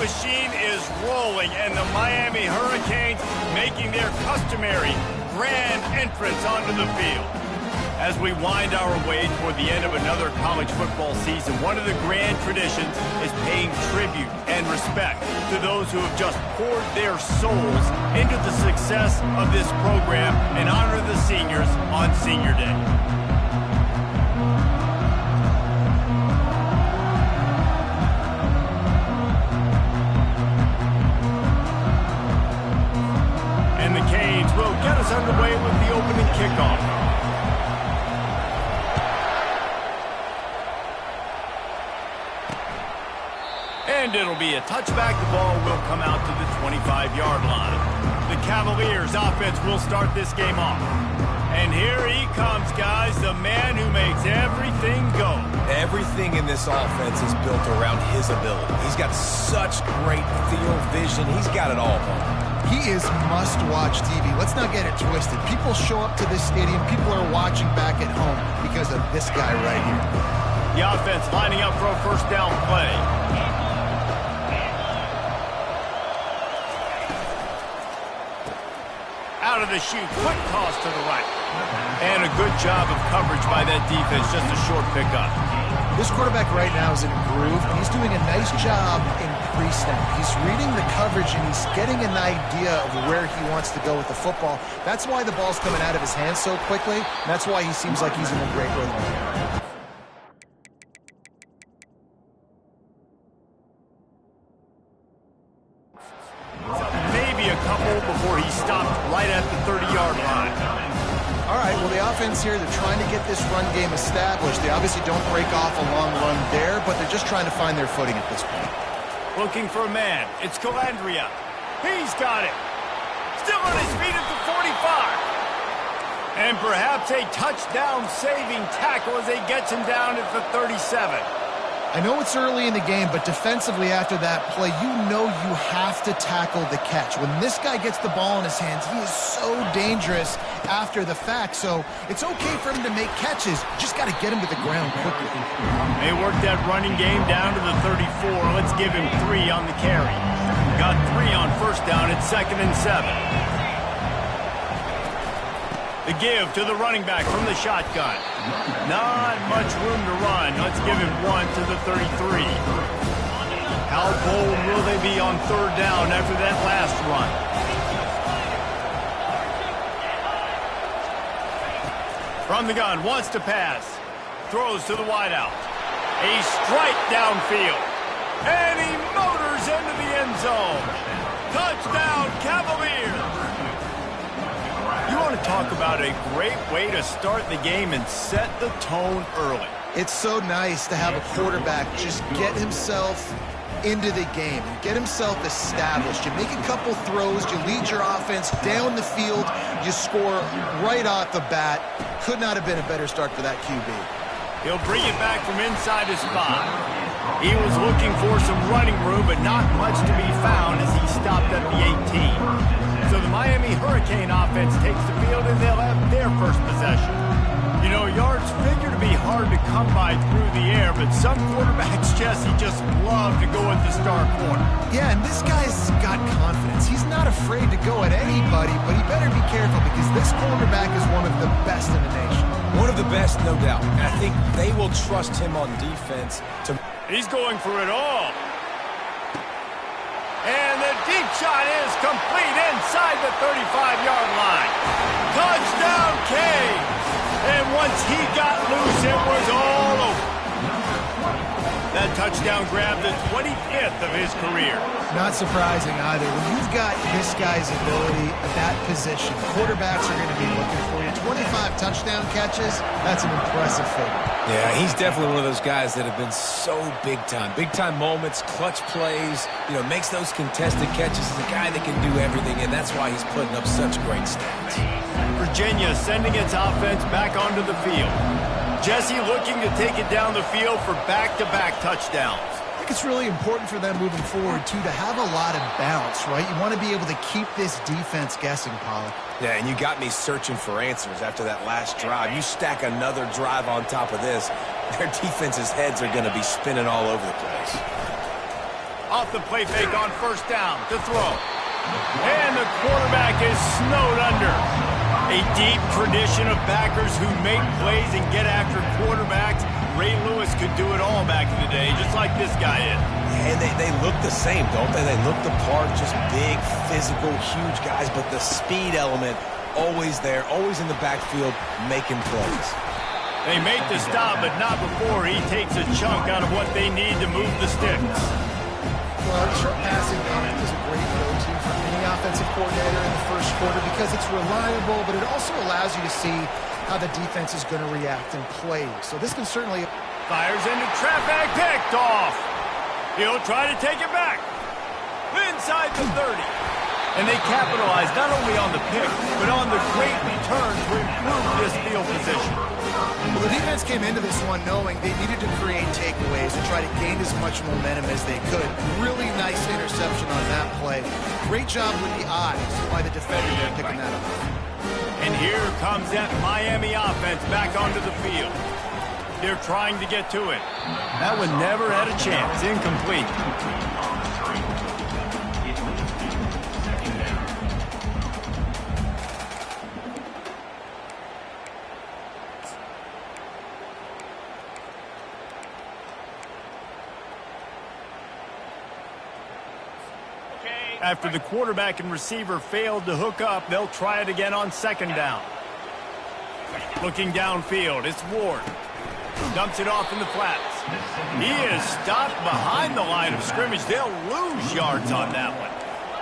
machine is rolling, and the Miami Hurricanes making their customary grand entrance onto the field. As we wind our way toward the end of another college football season, one of the grand traditions is paying tribute and respect to those who have just poured their souls into the success of this program and honor the seniors on Senior Day. And the Canes will get us underway with the opening kickoff. And it'll be a touchback. The ball will come out to the 25-yard line. The Cavaliers offense will start this game off. And here he comes, guys, the man who makes everything go. Everything in this offense is built around his ability. He's got such great field vision. He's got it all. He is must-watch TV. Let's not get it twisted. People show up to this stadium. People are watching back at home because of this guy right here. The offense lining up for a first down play. Out of the chute, quick toss to the right. And a good job of coverage by that defense, just a short pickup. This quarterback right now is in a groove. He's doing a nice job in pre-snap. He's reading the coverage, and he's getting an idea of where he wants to go with the football. That's why the ball's coming out of his hands so quickly. That's why he seems like he's in a great rhythm. Before he stopped right at the 30-yard line. All right, well, the offense here, they're trying to get this run game established. They obviously don't break off a long run there, but they're just trying to find their footing at this point. Looking for a man. It's Calandria. He's got it. Still on his feet at the 45. And perhaps a touchdown-saving tackle as he gets him down at the 37. I know it's early in the game, but defensively after that play, you know you have to tackle the catch. When this guy gets the ball in his hands, he is so dangerous after the fact. So it's okay for him to make catches. Just got to get him to the ground quickly. They worked that running game down to the 34. Let's give him 3 on the carry. Got 3 on first down at 2nd and 7. The give to the running back from the shotgun. Not much room to run. Let's give him 1 to the 33. How bold will they be on 3rd down after that last run? From the gun, wants to pass. Throws to the wideout. A strike downfield. And he motors into the end zone. Touchdown, Cavaliers! You want to talk about a great way to start the game and set the tone early. It's so nice to have a quarterback just get himself into the game and get himself established. You make a couple throws, you lead your offense down the field, you score right off the bat. Could not have been a better start for that QB. He'll bring it back from inside his spot. He was looking for some running room, but not much to be found as he stopped at the 18. So the Miami Hurricane offense takes the field, and they'll have their first possession. You know, yards figure to be hard to come by through the air, but some quarterbacks, Jesse, just love to go at the star corner. Yeah, and this guy's got confidence. He's not afraid to go at anybody, but he better be careful because this quarterback is one of the best in the nation. One of the best, no doubt. And I think they will trust him on defense to... He's going for it all. And the deep shot is complete inside the 35-yard line. Touchdown, Canes! And once he got loose, it was all over. That touchdown grabbed the 25th of his career. Not surprising either. When you've got this guy's ability at that position, quarterbacks are going to be looking for you. 25 touchdown catches, that's an impressive figure. Yeah, he's definitely one of those guys that have been so big time. Big time moments, clutch plays, you know, makes those contested catches. He's a guy that can do everything, and that's why he's putting up such great stats. Virginia sending its offense back onto the field. Jesse looking to take it down the field for back-to-back touchdowns. I think it's really important for them moving forward, too, to have a lot of bounce, right? You want to be able to keep this defense guessing, Pollack. Yeah, and you got me searching for answers after that last drive. You stack another drive on top of this, their defense's heads are going to be spinning all over the place. Off the play fake on first down to throw. And the quarterback is snowed under. A deep tradition of backers who make plays and get after quarterbacks. Ray Lewis could do it all back in the day, just like this guy is. And they look the same, don't they? They look the part, just big, physical, huge guys, but the speed element always there, always in the backfield, making plays. They make the stop, but not before he takes a chunk out of what they need to move the sticks. Well, the short passing game is a great go-to for any offensive coordinator in the first quarter because it's reliable, but it also allows you to see how the defense is going to react and play. So this can certainly... Fires into traffic, picked off. He'll try to take it back. Inside the 30. And they capitalize not only on the pick, but on the great return to improve this field position. Well, the defense came into this one knowing they needed to create takeaways and try to gain as much momentum as they could. Really nice interception on that play. Great job with the eyes by the defender there picking that up. And here comes that Miami offense back onto the field. They're trying to get to it. That one never had a chance. Incomplete. After the quarterback and receiver failed to hook up, they'll try it again on second down. Looking downfield, it's Ward. Dumps it off in the flats. He is stopped behind the line of scrimmage. They'll lose yards on that one.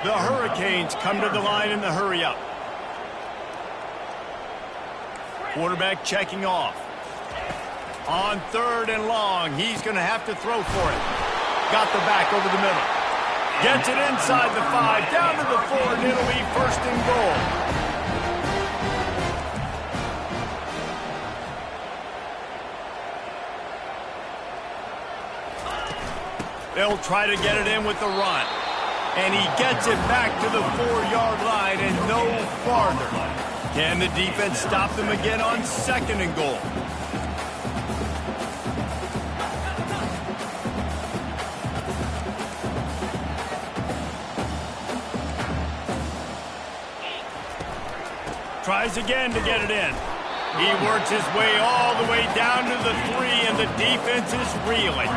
The Hurricanes come to the line in the hurry-up. Quarterback checking off. On third and long, he's going to have to throw for it. Got the back over the middle. Gets it inside the 5, down to the 4, and it'll be first and goal. They'll try to get it in with the run. And he gets it back to the 4-yard line and no farther. Can the defense stop them again on second and goal? Tries again to get it in. He works his way all the way down to the 3, and the defense is reeling.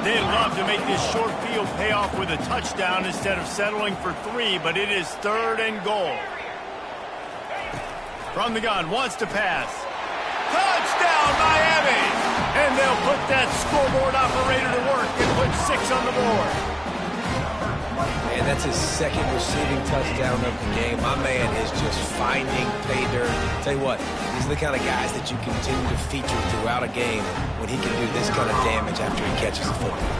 They love to make this short field pay off with a touchdown instead of settling for 3, but it is third and goal. From the gun, wants to pass. Touchdown, Miami! And they'll put that scoreboard operator to work and put 6 on the board. And that's his second receiving touchdown of the game. My man is just finding pay dirt. Tell you what, these are the kind of guys that you continue to feature throughout a game when he can do this kind of damage after he catches the football.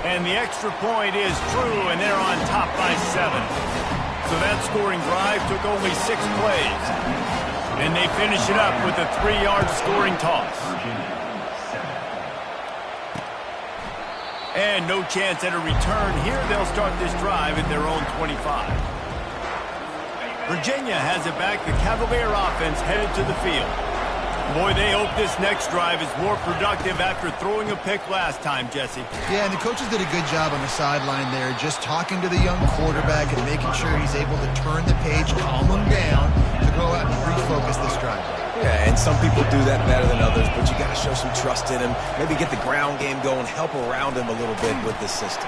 And the extra point is true, and they're on top by 7. So that scoring drive took only 6 plays. And they finish it up with a 3-yard scoring toss. And no chance at a return here. They'll start this drive at their own 25. Virginia has it back. The Cavalier offense headed to the field. Boy, they hope this next drive is more productive after throwing a pick last time, Jesse. Yeah, and the coaches did a good job on the sideline there, just talking to the young quarterback and making sure he's able to turn the page, calm him down, to go out and refocus this drive. Yeah, and some people do that better than others, but you got to show some trust in him. Maybe get the ground game going, help around him a little bit with this system.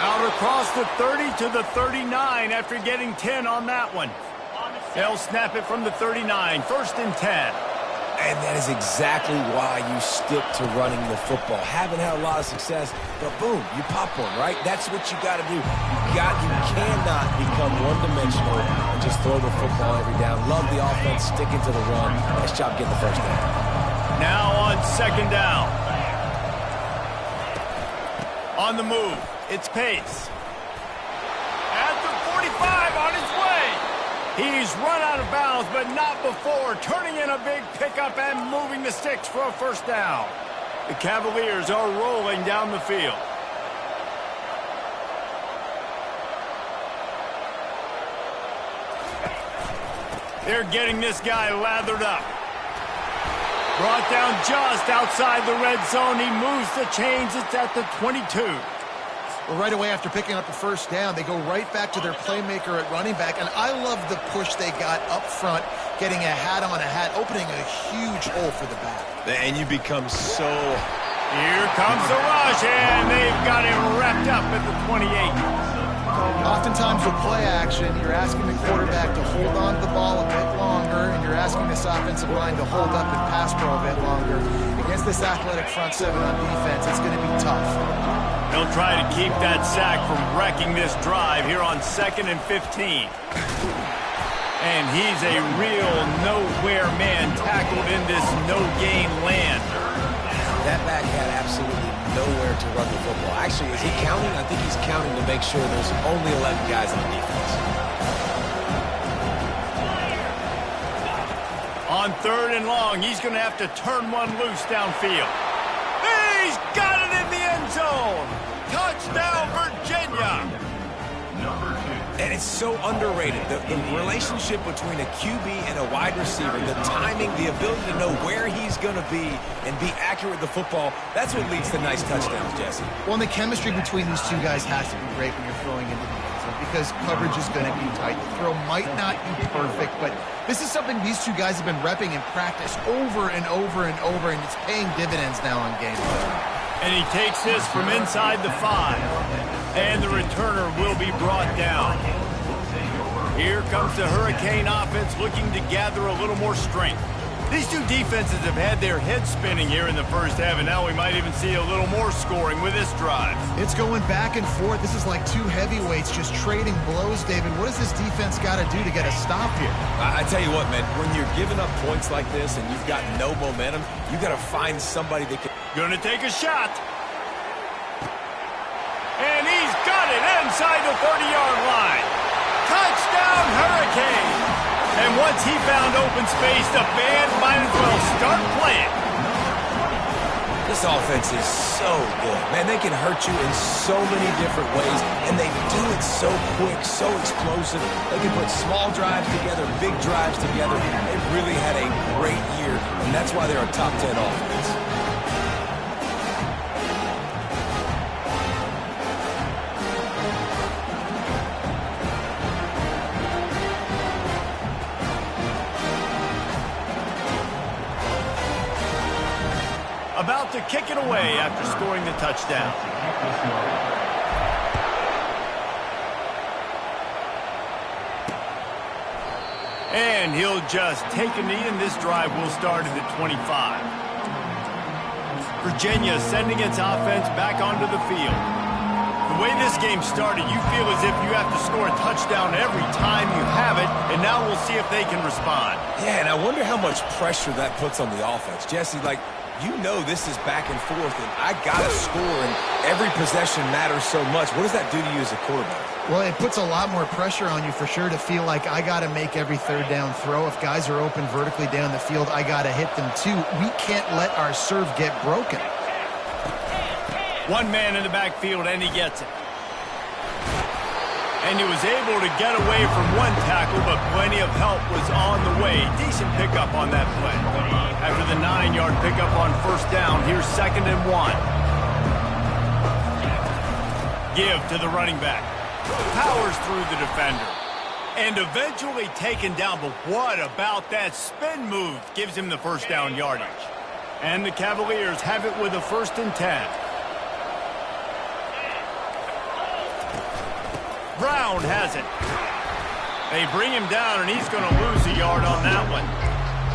Out across the 30 to the 39 after getting 10 on that one. They'll snap it from the 39, first and 10. And that is exactly why you stick to running the football. Haven't had a lot of success, but boom, you pop one, right? That's what you got to do. You cannot become one-dimensional and just throw the football every down. Love the offense, sticking to the run. Nice job getting the first down. Now on second down. On the move, it's Pace. At the 45 on his way. He's run out of bounds, but not before turning in a big pickup and moving the sticks for a first down. The Cavaliers are rolling down the field. They're getting this guy lathered up. Brought down just outside the red zone. He moves the chains. It's at the 22. Well, right away after picking up the first down, they go right back to their playmaker at running back. And I love the push they got up front, getting a hat on a hat, opening a huge hole for the back. And you become so... Here comes the rush, and they've got him wrapped up at the 28. Oftentimes with play action, you're asking the quarterback to hold on to the ball a bit longer, and you're asking this offensive line to hold up and pass pro a bit longer. Against this athletic front seven on defense, it's going to be tough. They'll try to keep that sack from wrecking this drive here on 2nd and 15. And he's a real nowhere man tackled in this no-gain land. That back had absolutely nowhere to run the football. Actually, is he counting? I think he's counting to make sure there's only 11 guys on defense. On 3rd and long, he's going to have to turn one loose downfield. He's got it in the end zone. Touchdown, Virginia. And it's so underrated. The relationship between a QB and a wide receiver, the timing, the ability to know where he's going to be and be accurate with the football, that's what leads to nice touchdowns, Jesse. Well, and the chemistry between these two guys has to be great when you're throwing into the end zone because coverage is going to be tight. The throw might not be perfect, but this is something these two guys have been repping in practice over and over and over, and it's paying dividends now on game day. And he takes this from inside the 5. And the returner will be brought down. Here comes the Hurricane offense looking to gather a little more strength. These two defenses have had their heads spinning here in the first half, and now we might even see a little more scoring with this drive. It's going back and forth. This is like two heavyweights just trading blows, David. What does this defense got to do to get a stop here? I tell you what, man, when you're giving up points like this and you've got no momentum, you got to find somebody that can... Gonna take a shot. And he's got it inside the 30-yard line. Touchdown, Hurricane. And once he found open space, the band might as well start playing. This offense is so good. Man, they can hurt you in so many different ways, and they do it so quick, so explosive. They can put small drives together, big drives together. They've really had a great year, and that's why they're a top 10 offense. About to kick it away after scoring the touchdown. And he'll just take a knee, and this drive will start at the 25. Virginia sending its offense back onto the field. The way this game started, you feel as if you have to score a touchdown every time you have it, and now we'll see if they can respond. Yeah, and I wonder how much pressure that puts on the offense. Jesse, you know this is back and forth, and I got to score, and every possession matters so much. What does that do to you as a quarterback? Well, it puts a lot more pressure on you for sure to feel like I got to make every third down throw. If guys are open vertically down the field, I got to hit them too. We can't let our serve get broken. One man in the backfield, and he gets it. And he was able to get away from one tackle, but plenty of help was on the way. Decent pickup on that play. After the 9-yard pickup on first down, here's 2nd and 1. Give to the running back. Powers through the defender. And eventually taken down, but what about that spin move? Gives him the first down yardage. And the Cavaliers have it with a 1st and 10. Brown has it. They bring him down, and he's going to lose a yard on that one.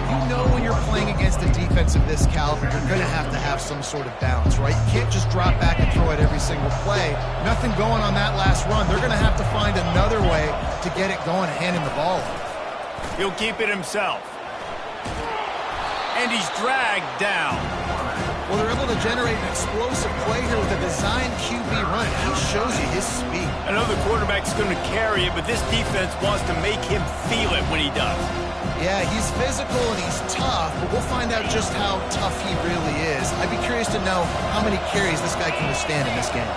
You know when you're playing against a defense of this caliber, you're going to have some sort of balance, right? You can't just drop back and throw it every single play. Nothing going on that last run. They're going to have to find another way to get it going, handing the ball off. He'll keep it himself. And he's dragged down. Well, they're able to generate an explosive play here with a designed QB run. He shows you his speed. I know the quarterback's going to carry it, but this defense wants to make him feel it when he does. Yeah, he's physical and he's tough, but we'll find out just how tough he really is. I'd be curious to know how many carries this guy can withstand in this game.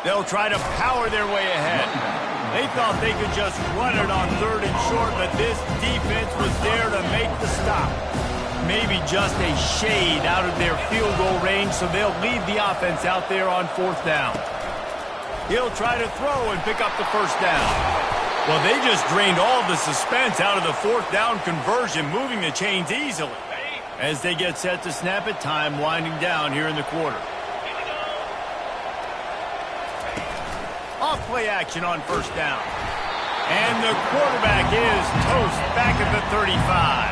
They'll try to power their way ahead. They thought they could just run it on 3rd and short, but this defense was there to make the stop. maybe just a shade out of their field goal range, so they'll leave the offense out there on 4th down. He'll try to throw and pick up the 1st down. Well, they just drained all the suspense out of the 4th down conversion, moving the chains easily. As they get set to snap it, time winding down here in the quarter. Off play action on 1st down. And the quarterback is toast back at the 35.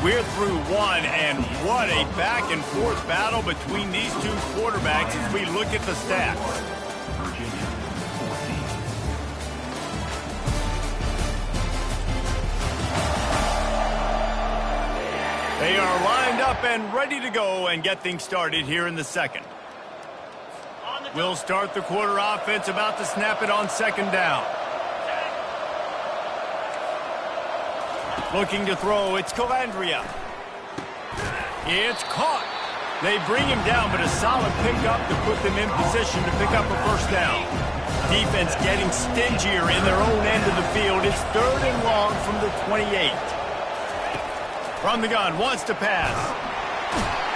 We're through one, and what a back-and-forth battle between these two quarterbacks as we look at the stats. They are lined up and ready to go and get things started here in the 2nd. We'll start the quarter offense, about to snap it on 2nd down. Looking to throw, it's Calandria. It's caught. They bring him down, but a solid pickup to put them in position to pick up a 1st down. Defense getting stingier in their own end of the field. It's 3rd and long from the 28. From the gun, wants to pass.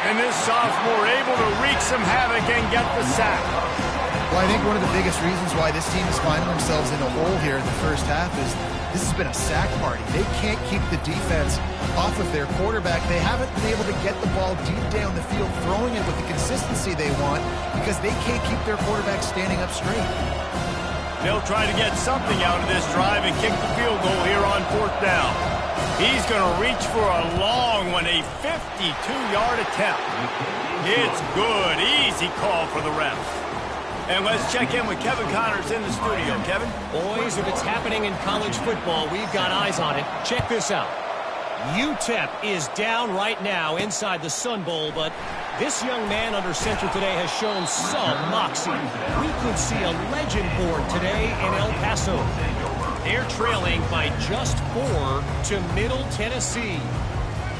And this sophomore able to wreak some havoc and get the sack. Well, I think one of the biggest reasons why this team is finding themselves in a hole here in the 1st half is this has been a sack party. They can't keep the defense off of their quarterback. They haven't been able to get the ball deep down the field, throwing it with the consistency they want because they can't keep their quarterback standing up straight. They'll try to get something out of this drive and kick the field goal here on 4th down. He's going to reach for a long one, a 52-yard attempt. It's good. Easy call for the refs. And let's check in with Kevin Connors in the studio. Kevin? Boys, if it's happening in college football, we've got eyes on it. Check this out. UTEP is down right now inside the Sun Bowl, but this young man under center today has shown some moxie. We could see a legend born today in El Paso. They're trailing by just 4 to Middle Tennessee.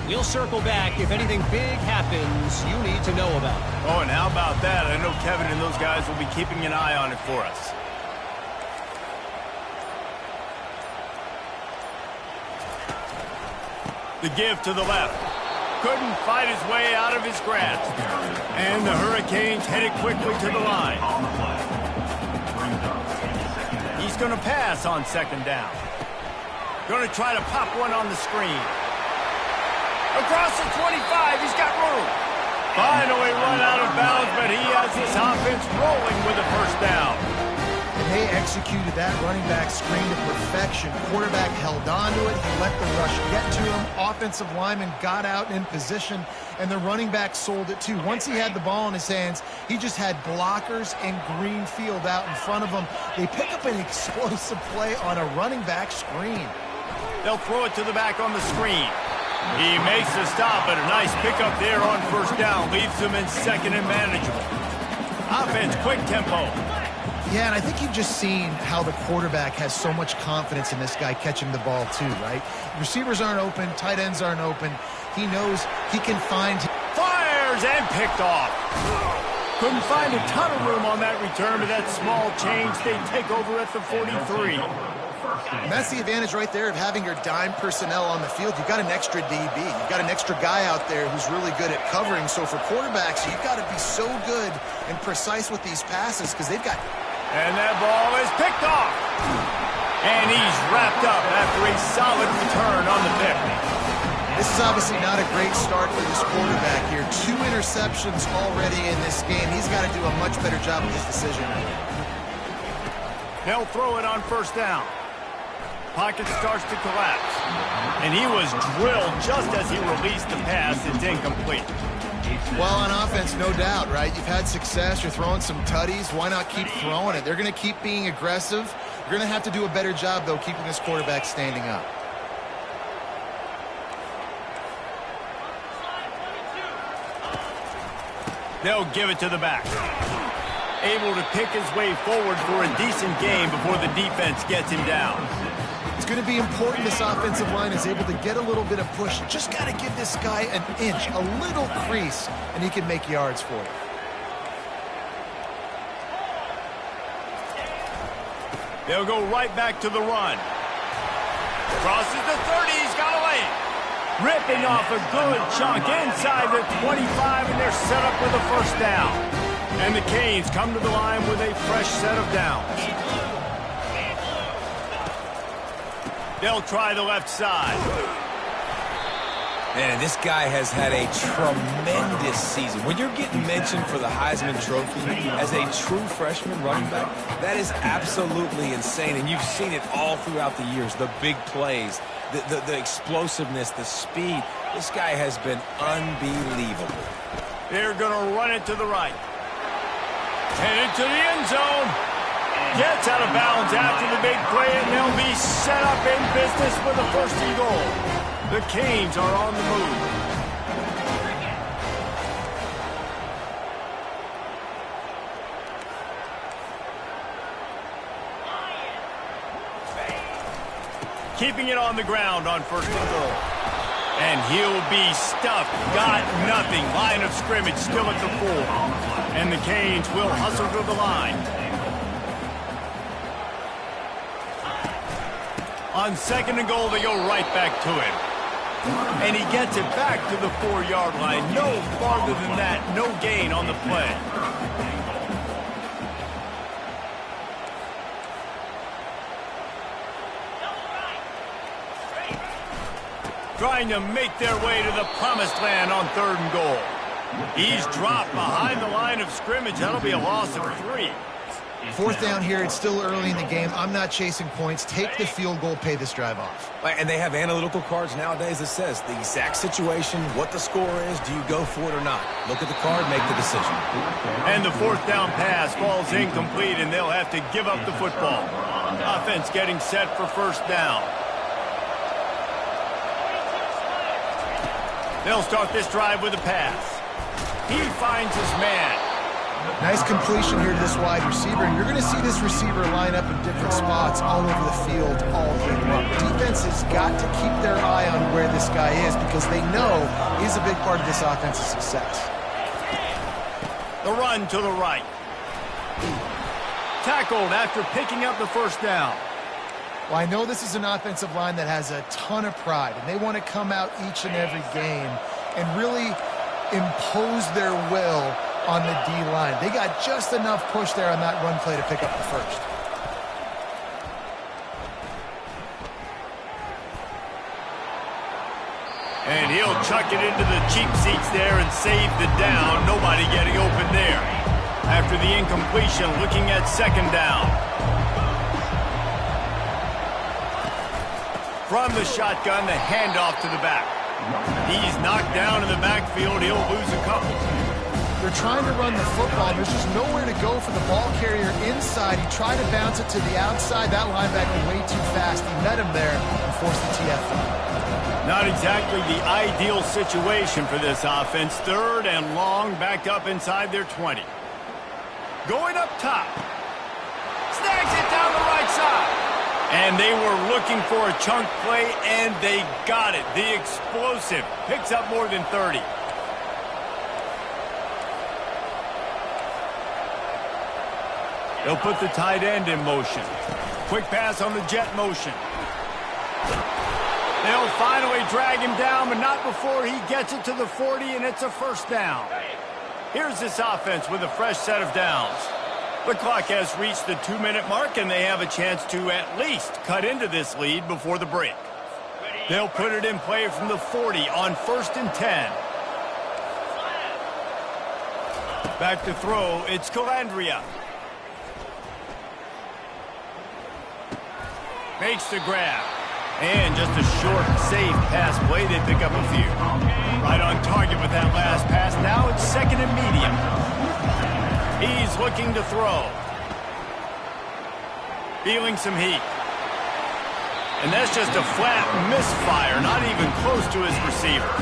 We'll circle back if anything big happens you need to know about. Oh, and how about that? I know Kevin and those guys will be keeping an eye on it for us. The give to the left. Couldn't fight his way out of his grasp. And the Hurricanes headed quickly to the line. He's going to pass on 2nd down. Going to try to pop one on the screen. Across the 25, he's got room. Finally run out of bounds, but he has his offense rolling with a 1st down. And they executed that running back screen to perfection. Quarterback held on to it. He let the rush get to him. Offensive lineman got out in position, and the running back sold it too. Once he had the ball in his hands, he just had blockers and green field out in front of him. They pick up an explosive play on a running back screen. They'll throw it to the back on the screen. He makes the stop, but a nice pickup there on 1st down. Leaves him in 2nd and manageable. Offense, quick tempo. Yeah, and I think you've just seen how the quarterback has so much confidence in this guy catching the ball too, right? Receivers aren't open, tight ends aren't open. He knows he can find... Fires and picked off. Couldn't find a ton of room on that return, but that small change, they take over at the 43. And that's the advantage right there of having your dime personnel on the field. You've got an extra DB. You've got an extra guy out there who's really good at covering. So for quarterbacks, you've got to be so good and precise with these passes because they've got... And that ball is picked off. And he's wrapped up after a solid return on the pick. This is obviously not a great start for this quarterback here. 2 interceptions already in this game. He's got to do a much better job with his decision. They'll throw it on 1st down. Pocket starts to collapse. And he was drilled just as he released the pass. It's incomplete. Well, on offense, no doubt, right? You've had success. You're throwing some tutties. Why not keep throwing it? They're going to keep being aggressive. You're going to have to do a better job, though, keeping this quarterback standing up. They'll give it to the back. Able to pick his way forward for a decent game before the defense gets him down. It's going to be important this offensive line is able to get a little bit of push. Just got to give this guy an inch, a little crease, and he can make yards for you. They'll go right back to the run. Crosses the 30. He's got away. Ripping off a good chunk inside the 25, and they're set up with a first down. And the Canes come to the line with a fresh set of downs. They'll try the left side. Man, this guy has had a tremendous season. When you're getting mentioned for the Heisman Trophy as a true freshman running back, that is absolutely insane. And you've seen it all throughout the years. The big plays, the explosiveness, the speed. This guy has been unbelievable. They're going to run it to the right. Headed to the end zone. Gets out of bounds after the big play, and they'll be set up in business with a first and goal. The Canes are on the move. Keeping it on the ground on first and goal. And he'll be stuffed. Got nothing. Line of scrimmage still at the 4. And the Canes will hustle to the line. On second and goal, they go right back to him. And he gets it back to the 4-yard line. No farther than that. No gain on the play. Trying to make their way to the promised land on third and goal. He's dropped behind the line of scrimmage. That'll be a loss of 3. Fourth down here. It's still early in the game. I'm not chasing points. Take the field goal, pay this drive off. And they have analytical cards nowadays that says the exact situation, what the score is, do you go for it or not? Look at the card, make the decision. And the fourth down pass falls incomplete, and they'll have to give up the football. Offense getting set for first down. They'll start this drive with a pass. He finds his man. Nice completion here to this wide receiver, and you're going to see this receiver line up in different spots all over the field all game long. Defense has got to keep their eye on where this guy is because they know he's a big part of this offensive success. The run to the right. Tackled after picking up the first down. Well, I know this is an offensive line that has a ton of pride, and they want to come out each and every game and really impose their will on the D-line. They got just enough push there on that run play to pick up the first. And he'll chuck it into the cheap seats there and save the down. Nobody getting open there. After the incompletion, looking at second down. From the shotgun, the handoff to the back. He's knocked down in the backfield. He'll lose a couple. They're trying to run the football. There's just nowhere to go for the ball carrier inside. He tried to bounce it to the outside. That linebacker way too fast. He met him there and forced the TFL. Not exactly the ideal situation for this offense. Third and long, backed up inside their 20. Going up top. Snags it down the right side. And they were looking for a chunk play, and they got it. The explosive picks up more than 30. They'll put the tight end in motion. Quick pass on the jet motion. They'll finally drag him down, but not before he gets it to the 40, and it's a first down. Here's this offense with a fresh set of downs. The clock has reached the 2-minute mark, and they have a chance to at least cut into this lead before the break. They'll put it in play from the 40 on 1st and 10. Back to throw, it's Calandria. Makes the grab. And just a short, safe pass play. They pick up a few. Right on target with that last pass. Now it's second and medium. He's looking to throw. Feeling some heat. And that's just a flat misfire, not even close to his receiver.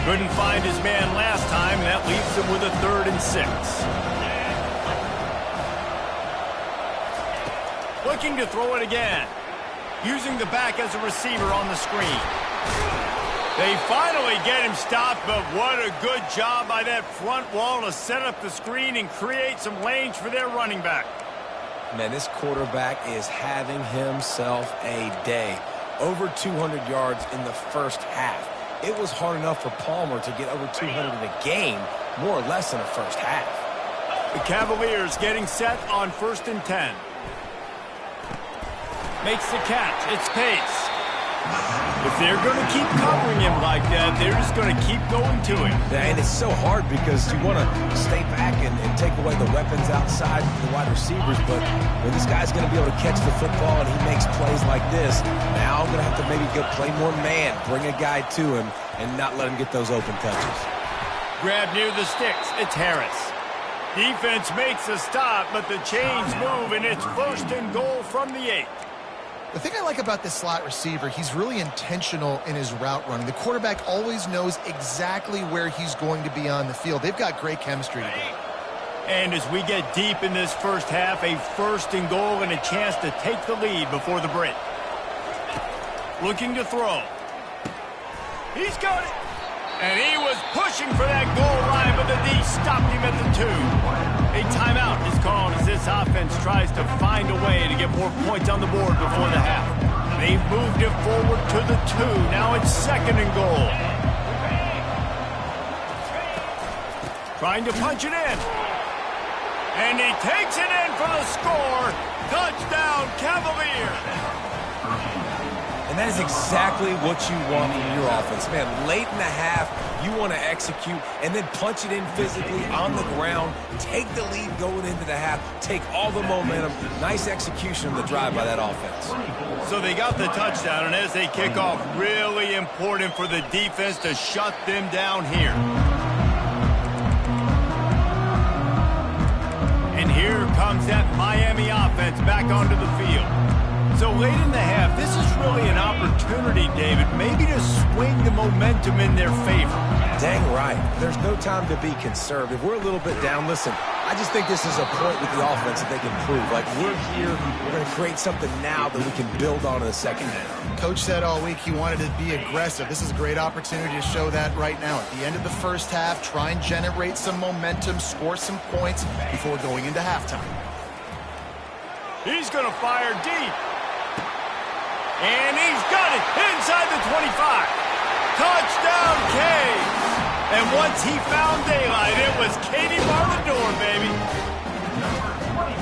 Couldn't find his man last time, and that leaves him with a 3rd and 6. Looking to throw it again. Using the back as a receiver on the screen. They finally get him stopped, but what a good job by that front wall to set up the screen and create some lanes for their running back. Man, this quarterback is having himself a day. Over 200 yards in the first half. It was hard enough for Palmer to get over 200 in a game, more or less in the first half. The Cavaliers getting set on 1st and 10. Makes the catch. It's Pace. If they're going to keep covering him like that, they're just going to keep going to him. Yeah, and it's so hard because you want to stay back and take away the weapons outside the wide receivers, but when this guy's going to be able to catch the football and he makes plays like this, now I'm going to have to maybe go play more man, bring a guy to him, and not let him get those open touches. Grab near the sticks. It's Harris. Defense makes a stop, but the chains move, and it's 1st and goal from the 8. The thing I like about this slot receiver, he's really intentional in his route running. The quarterback always knows exactly where he's going to be on the field. They've got great chemistry together. And as we get deep in this first half, a 1st and goal and a chance to take the lead before the break. Looking to throw. He's got it. And he was pushing for that goal line, but the D stopped him at the 2. A timeout is called as this offense tries to find a way to get more points on the board before the half. They've moved it forward to the 2. Now it's 2nd and goal. Trying to punch it in. And he takes it in for the score. Touchdown, Cavaliers. And that is exactly what you want in your offense. Man, late in the half, you want to execute and then punch it in physically on the ground, take the lead going into the half, take all the momentum. Nice execution of the drive by that offense. So they got the touchdown, and as they kick off, really important for the defense to shut them down here. And here comes that Miami offense back onto the field. So late in the half, this is really an opportunity, David, maybe to swing the momentum in their favor. Dang right. There's no time to be conservative. We're a little bit down. Listen, I just think this is a point with the offense that they can prove. Like, we're here, we're going to create something now that we can build on in the second half. Coach said all week he wanted to be aggressive. This is a great opportunity to show that right now. At the end of the first half, try and generate some momentum, score some points before going into halftime. He's going to fire deep. And he's got it inside the 25. Touchdown, Caves. And once he found daylight, it was Katie bar the door, baby.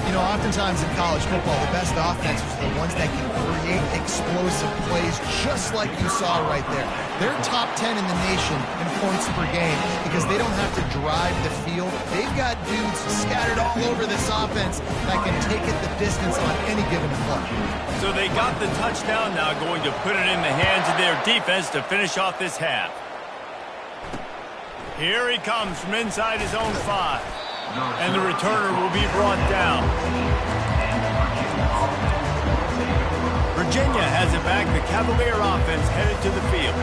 You know, oftentimes in college football, the best offenses are the ones that can create explosive plays just like you saw right there. They're top 10 in the nation in points per game because they don't have to drive the field. They've got dudes scattered all over this offense that can take it the distance on any given play. So they got the touchdown, now going to put it in the hands of their defense to finish off this half. Here he comes from inside his own 5. And the returner will be brought down. Virginia has it back. The Cavalier offense headed to the field.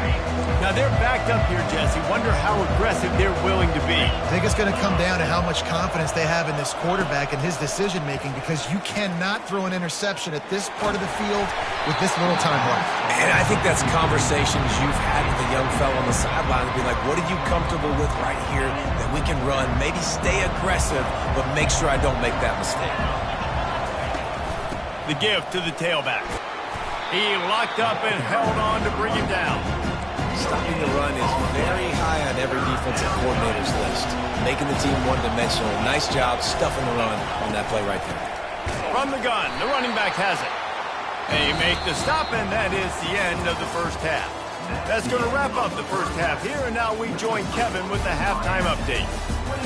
Now they're backed up here, Jesse. Wonder how aggressive they're willing to be. I think it's going to come down to how much confidence they have in this quarterback and his decision-making, because you cannot throw an interception at this part of the field with this little time left. And I think that's conversations you've had with the young fellow on the sideline to be like, what are you comfortable with right here that we can run? Maybe stay aggressive, but make sure I don't make that mistake. The give to the tailback. He locked up and held on to bring him down. Stopping the run is very high on every defensive coordinator's list. Making the team one-dimensional. Nice job stuffing the run on that play right there. From the gun, the running back has it. They make the stop, and that is the end of the first half. That's going to wrap up the first half here, and now we join Kevin with the halftime update.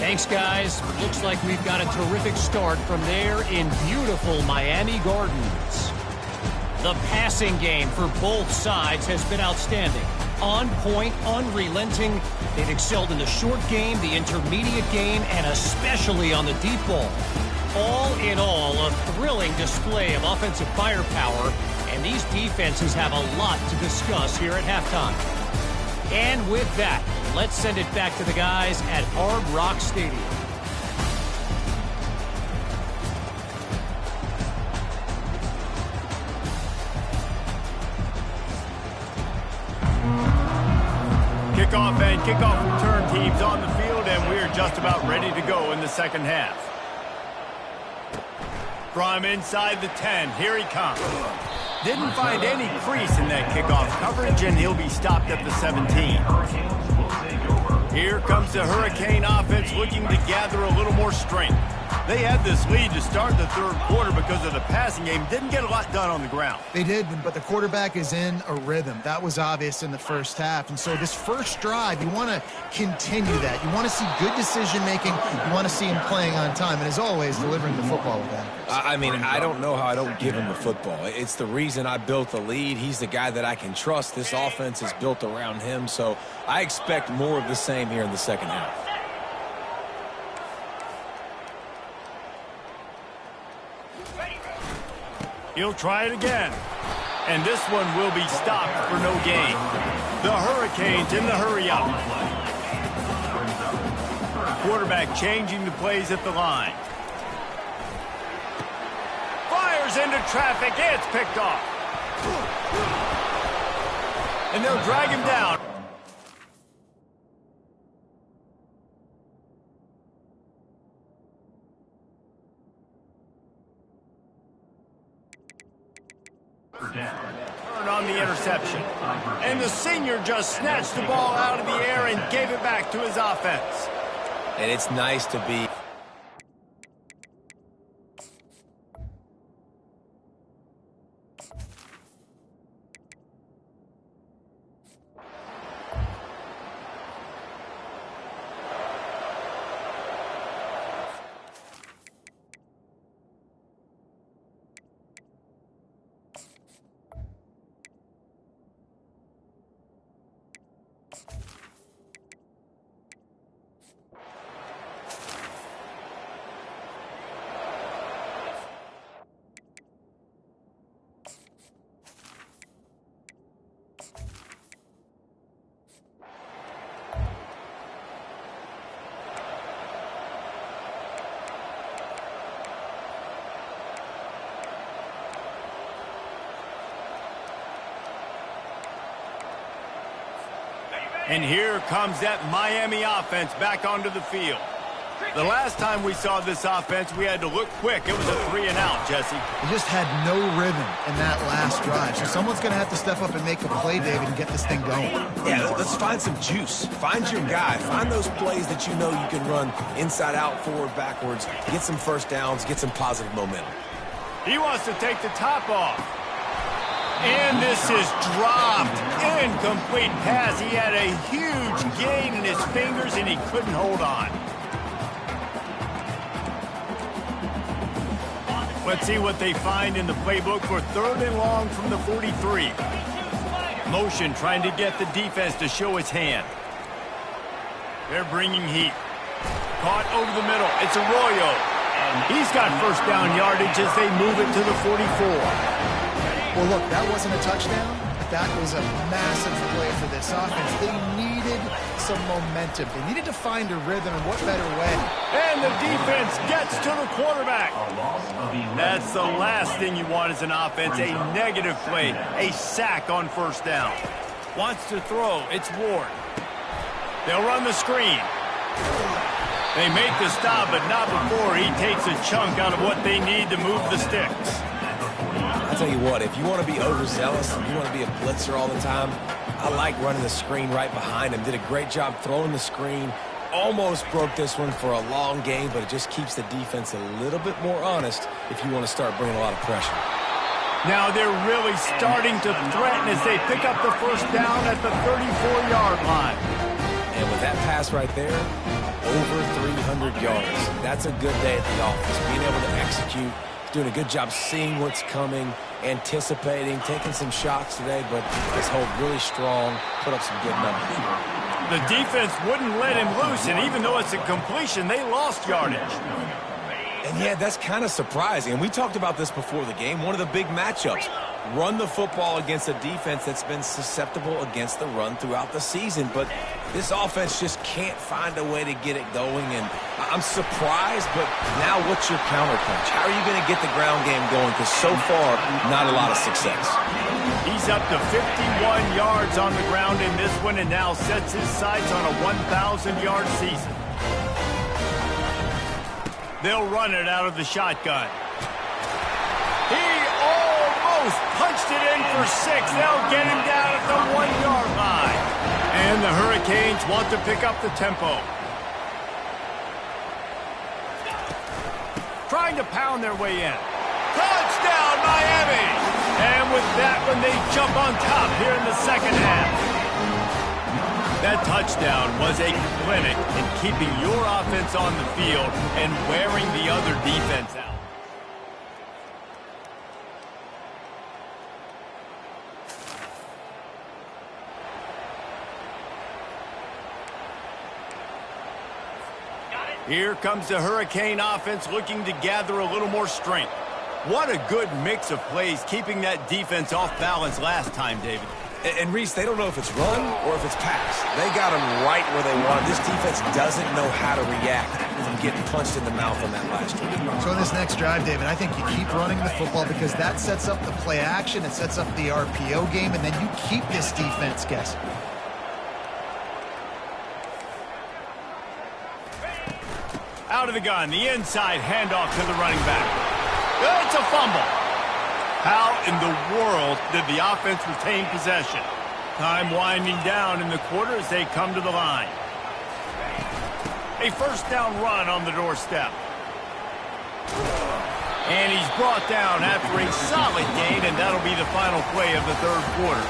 Thanks, guys. Looks like we've got a terrific start from there in beautiful Miami Gardens. The passing game for both sides has been outstanding. On point, unrelenting. They've excelled in the short game, the intermediate game, and especially on the deep ball. All in all, a thrilling display of offensive firepower, and these defenses have a lot to discuss here at halftime. And with that, let's send it back to the guys at Hard Rock Stadium. Kickoff and kickoff return teams on the field, and we're just about ready to go in the second half. From inside the 10, here he comes. Didn't find any crease in that kickoff coverage, and he'll be stopped at the 17. Here comes the Hurricane offense looking to gather a little more strength. They had this lead to start the third quarter because of the passing game. Didn't get a lot done on the ground. They did, but the quarterback is in a rhythm. That was obvious in the first half. And so this first drive, you want to continue that. You want to see good decision-making. You want to see him playing on time. And as always, delivering the football with that. I mean, I don't know how I don't give him the football. It's the reason I built the lead. He's the guy that I can trust. This offense is built around him. So I expect more of the same here in the second half. He'll try it again. And this one will be stopped for no gain. The Hurricanes in the hurry-up. Quarterback changing the plays at the line. Fires into traffic. It's picked off. And they'll drag him down. Turn on the interception. And the senior just snatched the ball out of the air and gave it back to his offense. And it's nice to be... And here comes that Miami offense back onto the field. The last time we saw this offense, we had to look quick. It was a 3-and-out, Jesse. They just had no rhythm in that last drive. So someone's going to have to step up and make a play, David, and get this thing going. Yeah, let's find some juice. Find your guy. Find those plays that you know you can run inside out, forward, backwards. Get some first downs. Get some positive momentum. He wants to take the top off. And this is dropped. Incomplete pass. He had a huge gain in his fingers, and he couldn't hold on. Let's see what they find in the playbook for 3rd and long from the 43. Motion trying to get the defense to show its hand. They're bringing heat. Caught over the middle. It's Arroyo. He's got first down yardage as they move it to the 44. Well, look, that wasn't a touchdown, but that was a massive play for this offense. They needed some momentum. They needed to find a rhythm, and what better way? And the defense gets to the quarterback. That's the last thing you want as an offense, a negative play, a sack on first down. Wants to throw, it's Ward. They'll run the screen. They make the stop, but not before he takes a chunk out of what they need to move the sticks. I'll tell you what, if you want to be overzealous, if you want to be a blitzer all the time, I like running the screen right behind him. Did a great job throwing the screen. Almost broke this one for a long game, but it just keeps the defense a little bit more honest if you want to start bringing a lot of pressure. Now they're really starting to threaten as they pick up the first down at the 34-yard line. And with that pass right there, over 300 yards. That's a good day at the office. Being able to execute, doing a good job seeing what's coming, anticipating, taking some shots today, but his hold really strong, put up some good numbers. The defense wouldn't let him loose, and even though it's a completion, they lost yardage. And yeah, that's kind of surprising. And we talked about this before the game. One of the big matchups. Run the football against a defense that's been susceptible against the run throughout the season. But this offense just can't find a way to get it going. And I'm surprised, but now what's your counterpunch? How are you going to get the ground game going? Because so far, not a lot of success. He's up to 51 yards on the ground in this one and now sets his sights on a 1,000-yard season. They'll run it out of the shotgun. He almost punched it in for 6. They'll get him down at the 1-yard line. And the Hurricanes want to pick up the tempo. Trying to pound their way in. Touchdown, Miami! And with that one, they jump on top here in the second half. That touchdown was a clinic in keeping your offense on the field and wearing the other defense out. Here comes the Hurricane offense looking to gather a little more strength. What a good mix of plays, keeping that defense off balance last time, David. And Reese, they don't know if it's run or if it's pass. They got them right where they want. This defense doesn't know how to react from getting punched in the mouth on that last one. So in this next drive, David, I think you keep running the football because that sets up the play action, it sets up the RPO game, and then you keep this defense guessing. Out of the gun, the inside handoff to the running back. It's a fumble. How in the world did the offense retain possession? Time winding down in the quarter as they come to the line. A first down run on the doorstep. And he's brought down after a solid gain, and that'll be the final play of the third quarter.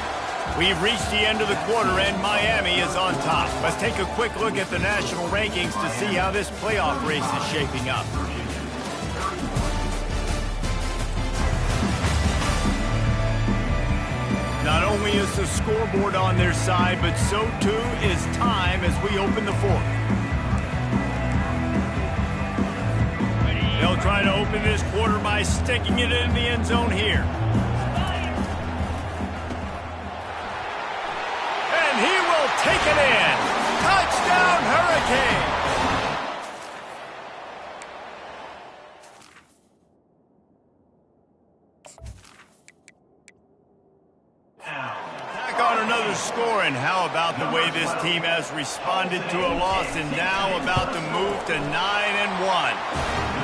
We've reached the end of the quarter, and Miami is on top. Let's take a quick look at the national rankings to see how this playoff race is shaping up. Not only is the scoreboard on their side, but so too is time as we open the fourth. They'll try to open this quarter by sticking it in the end zone here. And he will take it in. Touchdown, Hurricane! Another score, and how about the way this team has responded to a loss and now about to move to 9-1.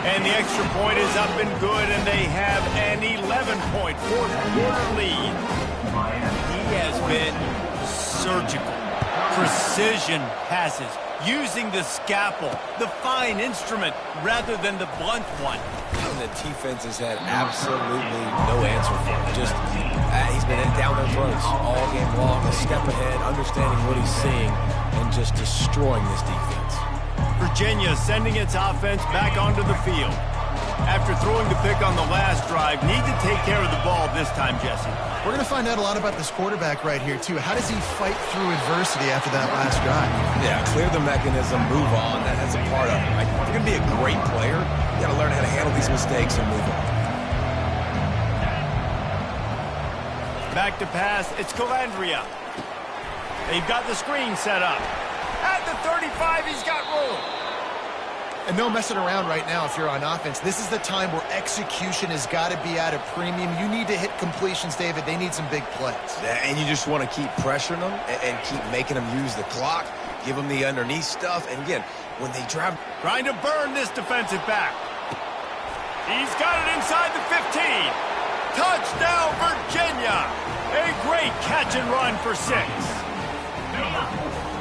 And the extra point is up and good, and they have an 11-point fourth quarter lead. He has been surgical, precision passes, using the scalpel, the fine instrument, rather than the blunt one. And the defense has had absolutely no answer for him. Just, he's been down their throats all game long, a step ahead, understanding what he's seeing, and just destroying this defense. Virginia sending its offense back onto the field. After throwing the pick on the last drive, need to take care of the ball this time, Jesse. We're going to find out a lot about this quarterback right here, too. How does he fight through adversity after that last drive? Yeah, clear the mechanism, move on. That's a part of it, right? If you're going to be a great player, you got to learn how to handle these mistakes and move on. Back to pass, it's Calandria. They've got the screen set up. At the 35, he's got room. And no messing around right now if you're on offense. This is the time where execution has got to be at a premium. You need to hit completions, David. They need some big plays. And you just want to keep pressuring them and keep making them use the clock, give them the underneath stuff. And again, when they drive... Trying to burn this defensive back. He's got it inside the 15. Touchdown, Virginia. A great catch and run for 6.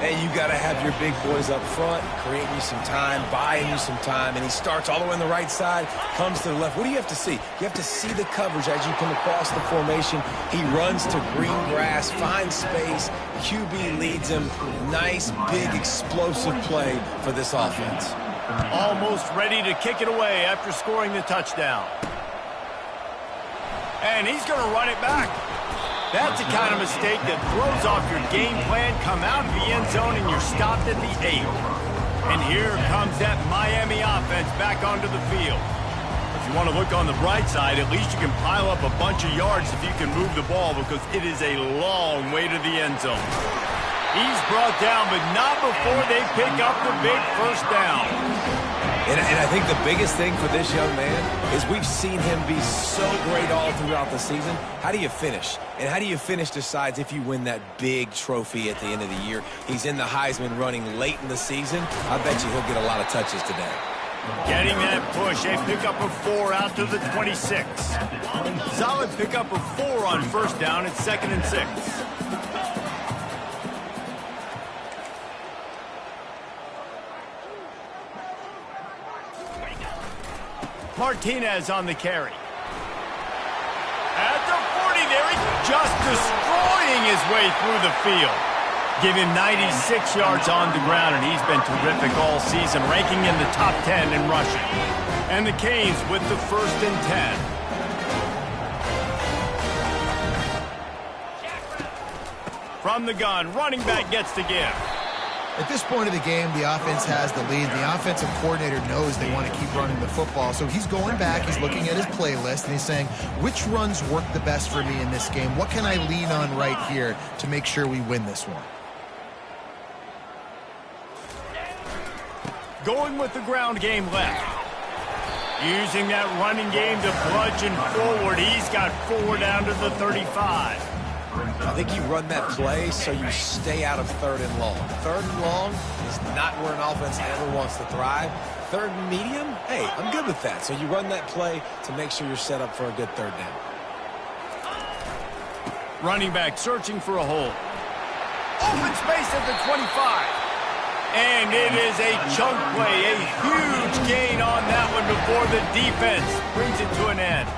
And you got to have your big boys up front, creating you some time, buying you some time. And he starts all the way on the right side, comes to the left. What do you have to see? You have to see the coverage as you come across the formation. He runs to green grass, finds space. QB leads him. Nice, big, explosive play for this offense. Almost ready to kick it away after scoring the touchdown. And he's going to run it back. That's the kind of mistake that throws off your game plan. Come out of the end zone and you're stopped at the 8. And here comes that Miami offense back onto the field. If you want to look on the bright side, at least you can pile up a bunch of yards if you can move the ball, because it is a long way to the end zone. He's brought down, but not before they pick up the big first down. And I think the biggest thing for this young man is we've seen him be so great all throughout the season. How do you finish? And how do you finish decides if you win that big trophy at the end of the year. He's in the Heisman running late in the season. I bet you he'll get a lot of touches today. Getting that push, a pickup of 4 out to the 26. Solid pickup of 4 on first down at 2nd and 6. Martinez on the carry. At the 40 there, just destroying his way through the field. Give him 96 yards on the ground, and he's been terrific all season, ranking in the top 10 in rushing. And the Canes with the 1st and 10. From the gun, running back gets to give. At this point of the game, the offense has the lead. The offensive coordinator knows they want to keep running the football. So he's going back, he's looking at his playlist, and he's saying, which runs work the best for me in this game? What can I lean on right here to make sure we win this one? Going with the ground game left. Using that running game to bludgeon forward. He's got 4 down to the 35. I think you run that play so you stay out of 3rd and long. 3rd and long is not where an offense ever wants to thrive. 3rd and medium, hey, I'm good with that. So you run that play to make sure you're set up for a good 3rd down. Running back searching for a hole. Open space at the 25. And it is a chunk play, a huge gain on that one before the defense brings it to an end.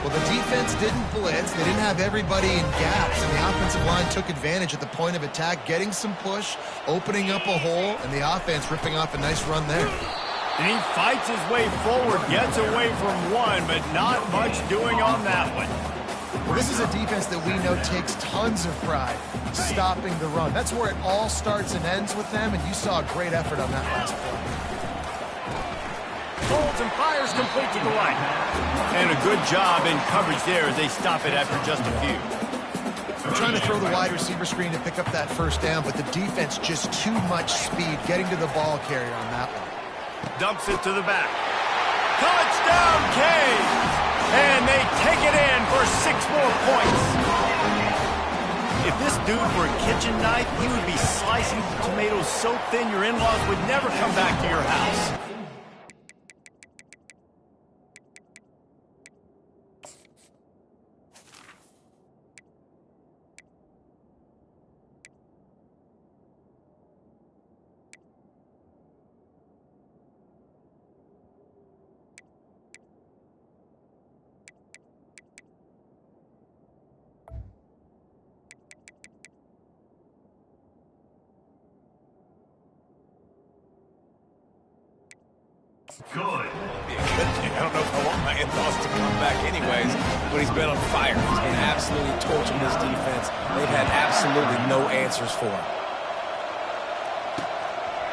Well, the defense didn't blitz. They didn't have everybody in gaps, and the offensive line took advantage at the point of attack, getting some push, opening up a hole, and the offense ripping off a nice run there. And he fights his way forward, gets away from one, but not much doing on that one. Well, this is a defense that we know takes tons of pride stopping the run. That's where it all starts and ends with them, and you saw a great effort on that last play. Holds and fires complete to the right. And a good job in coverage there as they stop it after just a few. I'm trying to throw the wide receiver screen to pick up that 1st down, but the defense just too much speed getting to the ball carrier on that one. Dumps it to the back. Touchdown, Canes! And they take it in for 6 more points. If this dude were a kitchen knife, he would be slicing the tomatoes so thin your in-laws would never come back to your house. Good. I don't know if I want my in-laws to come back anyways, but he's been on fire. He's been absolutely torching this defense. They've had absolutely no answers for him.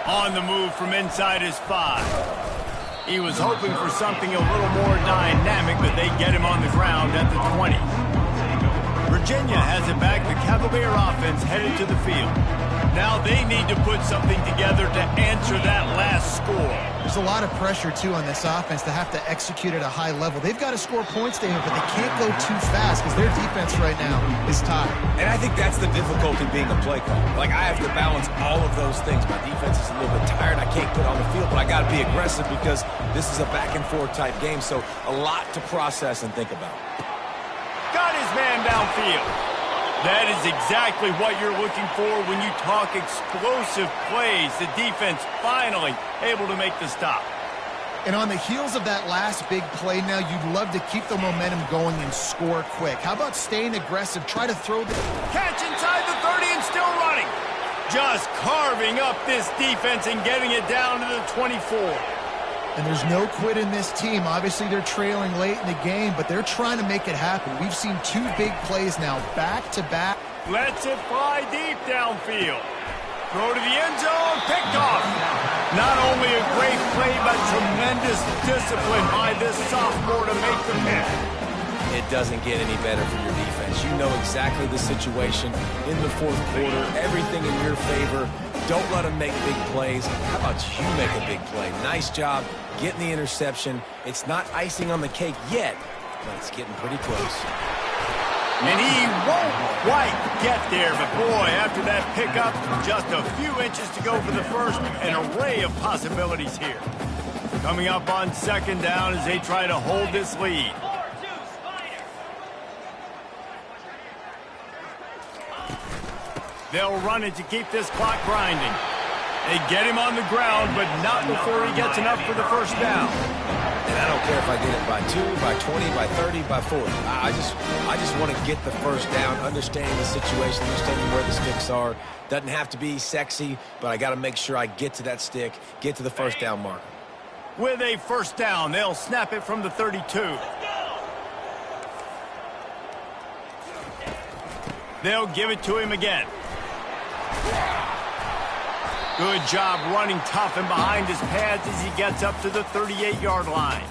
On the move from inside his 5. He was hoping for something a little more dynamic, but they get him on the ground at the 20. Virginia has it back. The Cavalier offense headed to the field. Now they need to put something together to answer that last score. There's a lot of pressure, too, on this offense to have to execute at a high level. They've got to score points, David, but they can't go too fast because their defense right now is tired. And I think that's the difficulty being a play caller. Like, I have to balance all of those things. My defense is a little bit tired. I can't put on the field, but I got to be aggressive because this is a back-and-forth type game, so a lot to process and think about. Got his man downfield. That is exactly what you're looking for when you talk explosive plays. The defense finally able to make the stop. And on the heels of that last big play now, you'd love to keep the momentum going and score quick. How about staying aggressive? Try to throw the... Catch inside the 30 and still running. Just carving up this defense and getting it down to the 24. And there's no quit in this team. Obviously, they're trailing late in the game, but they're trying to make it happen. We've seen 2 big plays now, back-to-back. Lets it fly deep downfield. Throw to the end zone, picked off. Not only a great play, but tremendous discipline by this sophomore to make the pick. It doesn't get any better for your defense. You know exactly the situation in the fourth quarter, everything in your favor. Don't let them make big plays. How about you make a big play? Nice job getting the interception. It's not icing on the cake yet, but it's getting pretty close. And he won't quite get there, but boy, after that pickup, just a few inches to go for the first, an array of possibilities here. Coming up on second down as they try to hold this lead. They'll run it to keep this clock grinding. They get him on the ground, but not before he gets enough for the first down. And I don't care if I get it by 2, by 20, by 30, by 40. I just want to get the first down, understanding the situation, understanding where the sticks are. Doesn't have to be sexy, but I got to make sure I get to that stick, get to the first down marker. With a first down, they'll snap it from the 32. They'll give it to him again. Good job running tough and behind his pads as he gets up to the 38-yard line.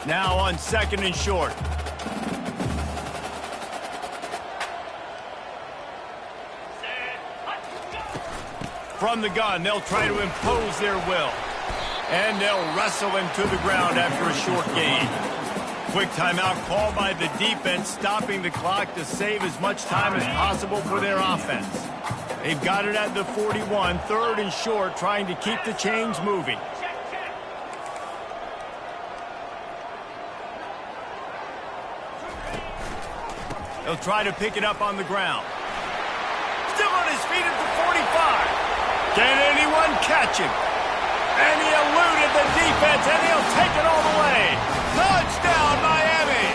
Now on second and short. From the gun, they'll try to impose their will. And they'll wrestle him to the ground after a short gain. Quick timeout called by the defense, stopping the clock to save as much time as possible for their offense. They've got it at the 41, third and short, trying to keep the chains moving. They'll try to pick it up on the ground. Still on his feet at the 45. Can anyone catch him? And he eluded the defense, and he'll take it all the way. Touchdown, Miami!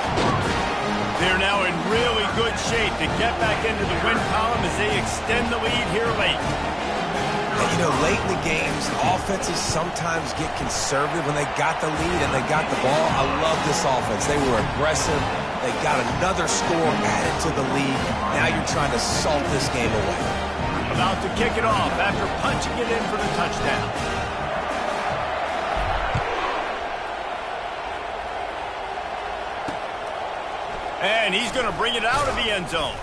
They're now in really good shape to get back into the win column as they extend the lead here late. And, you know, late in the games, offenses sometimes get conservative when they got the lead and they got the ball. I love this offense. They were aggressive. They got another score added to the lead. Now you're trying to salt this game away. About to kick it off after punching it in for the touchdown. And he's going to bring it out of the end zone.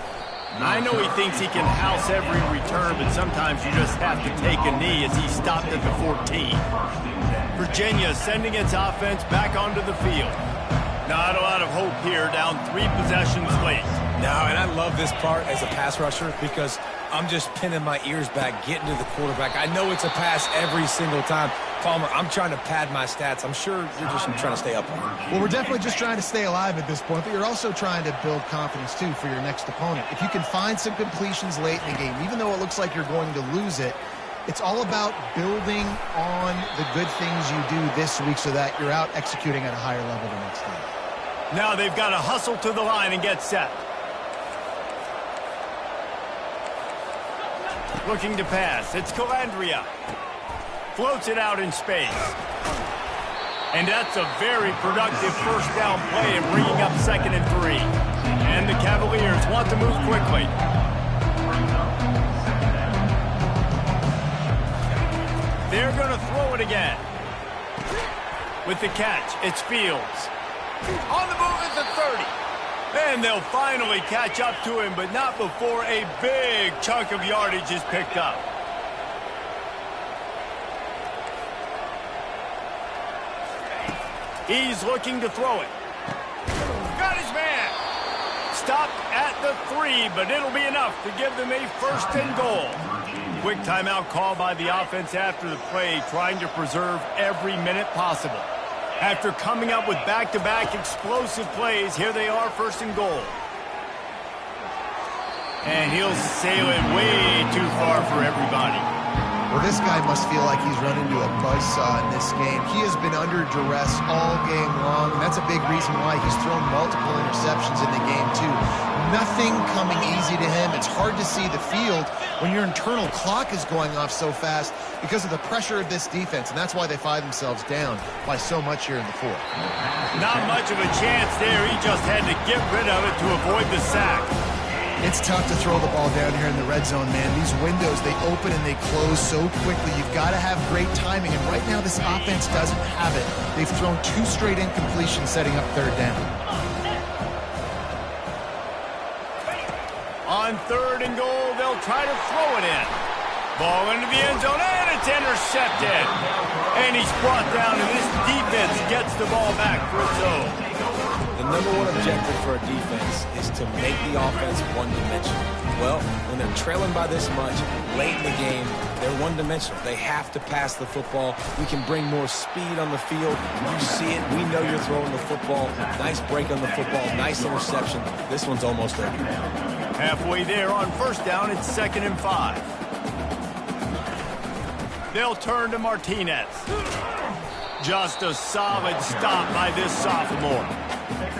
I know he thinks he can house every return, but sometimes you just have to take a knee as he stopped at the 14. Virginia sending its offense back onto the field. Not a lot of hope here, down 3 possessions late. No, and I love this part as a pass rusher because I'm just pinning my ears back, getting to the quarterback. I know it's a pass every single time. Palmer, I'm trying to pad my stats. I'm sure you're just trying to stay up on it. Well, we're definitely just trying to stay alive at this point, but you're also trying to build confidence, too, for your next opponent. If you can find some completions late in the game, even though it looks like you're going to lose it, it's all about building on the good things you do this week so that you're out executing at a higher level the next day. Now they've got to hustle to the line and get set. Looking to pass. It's Calandria. Floats it out in space. And that's a very productive first down play and bringing up second and 3. And the Cavaliers want to move quickly. They're going to throw it again. With the catch, it's Fields. On the move at the 30. And they'll finally catch up to him, but not before a big chunk of yardage is picked up. He's looking to throw it. Got his man. Stopped at the 3, but it'll be enough to give them a first and goal. Quick timeout call by the offense after the play, trying to preserve every minute possible. After coming up with back-to-back explosive plays, here they are, first and goal. And he'll sail it way too far for everybody. Well, this guy must feel like he's run into a buzzsaw in this game. He has been under duress all game long, and that's a big reason why he's thrown multiple interceptions in the game, too. Nothing coming easy to him. It's hard to see the field when your internal clock is going off so fast because of the pressure of this defense, and that's why they find themselves down by so much here in the fourth. Not much of a chance there. He just had to get rid of it to avoid the sack. It's tough to throw the ball down here in the red zone, man. These windows, they open and they close so quickly. You've got to have great timing, and right now this offense doesn't have it. They've thrown 2 straight incompletions setting up 3rd down. On 3rd and goal, they'll try to throw it in. Ball into the end zone, and it's intercepted. And he's brought down, and this defense gets the ball back for its own. The number one objective for a defense is to make the offense one-dimensional. Well, when they're trailing by this much late in the game, they're one-dimensional. They have to pass the football. We can bring more speed on the field. You see it. We know you're throwing the football. Nice break on the football. Nice interception. This one's almost over. Halfway there on 1st down, it's 2nd and 5. They'll turn to Martinez. Just a solid stop by this sophomore.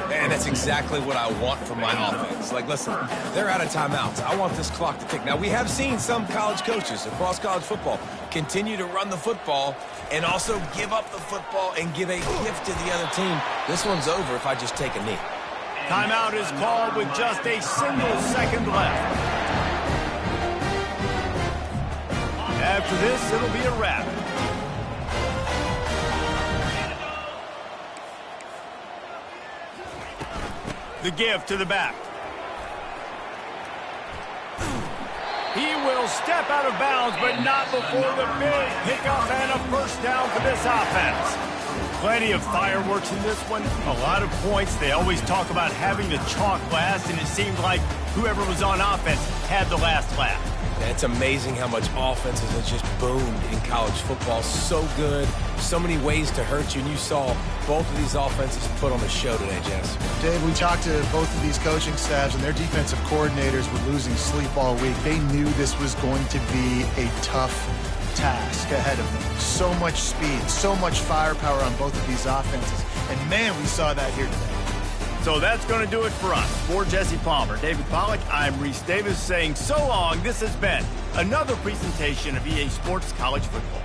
Man, that's exactly what I want from my offense. Like, listen, they're out of timeouts. I want this clock to tick. Now, we have seen some college coaches across college football continue to run the football and also give up the football and give a gift to the other team. This one's over if I just take a knee. Timeout is called with just a single second left. After this, it'll be a wrap. The give to the back. He will step out of bounds, but not before the big pickup and a 1st down for this offense. Plenty of fireworks in this one. A lot of points. They always talk about having the chalk last, and it seemed like whoever was on offense had the last laugh. It's amazing how much offenses have just boomed in college football. So good. So many ways to hurt you. And you saw both of these offenses put on a show today, Jess. Dave, we talked to both of these coaching staffs, and their defensive coordinators were losing sleep all week. They knew this was going to be a tough task ahead of them. So much speed, so much firepower on both of these offenses. And, man, we saw that here today. So that's going to do it for us. For Jesse Palmer, David Pollack, I'm Reese Davis saying so long. This has been another presentation of EA Sports College Football.